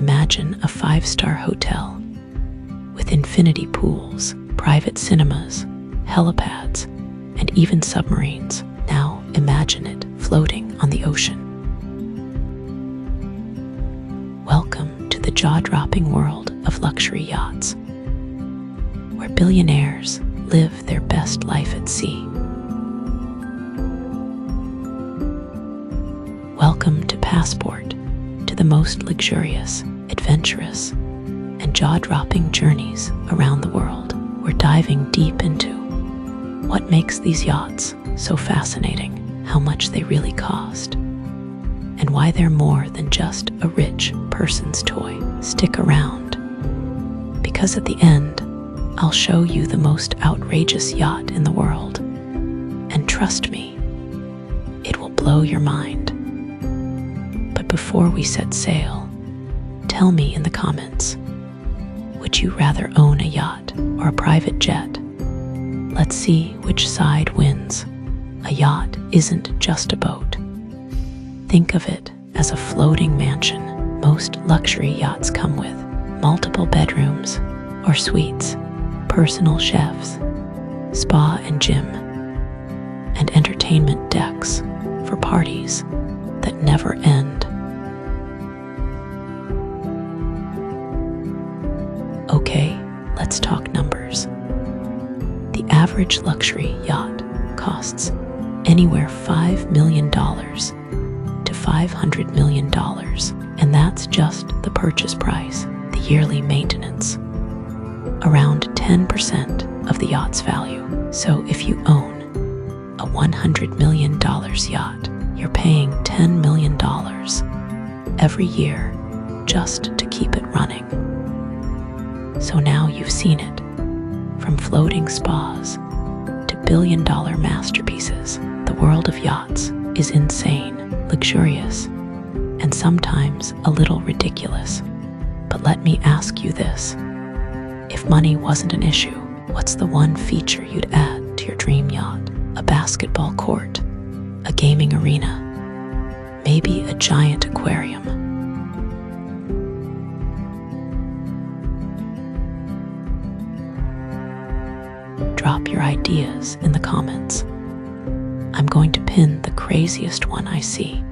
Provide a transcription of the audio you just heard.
Imagine a five-star hotel with infinity pools, private cinemas, helipads, and even submarines. Now imagine it floating on the ocean. Welcome to the jaw-dropping world of luxury yachts, where billionaires live their best life at sea. Welcome to Passport to the most luxurious, adventurous, and jaw-dropping journeys around the world. We're diving deep into what makes these yachts so fascinating, how much they really cost, and why they're more than just a rich person's toy. Stick around, because at the end, I'll show you the most outrageous yacht in the world. And trust me, it will blow your mind. But before we set sail, tell me in the comments, would you rather own a yacht or a private jet? Let's see which side wins. A yacht isn't just a boat. Think of it as a floating mansion. Most luxury yachts come with multiple bedrooms or suites, personal chefs, spa and gym, and entertainment decks for parties that never end. Okay, let's talk numbers. The average luxury yacht costs anywhere $5 million to $500 million, and that's just the purchase price. The yearly maintenance, around 10% of the yacht's value. So if you own a $100 million yacht, you're paying $10 million every year just to keep it running. So now you've seen it, from floating spas to billion-dollar masterpieces. The world of yachts is insane, luxurious, and sometimes a little ridiculous. But let me ask you this. If money wasn't an issue, what's the one feature you'd add to your dream yacht? A basketball court, a gaming arena, maybe a giant aquarium. Drop your ideas in the comments. I'm going to pin the craziest one I see.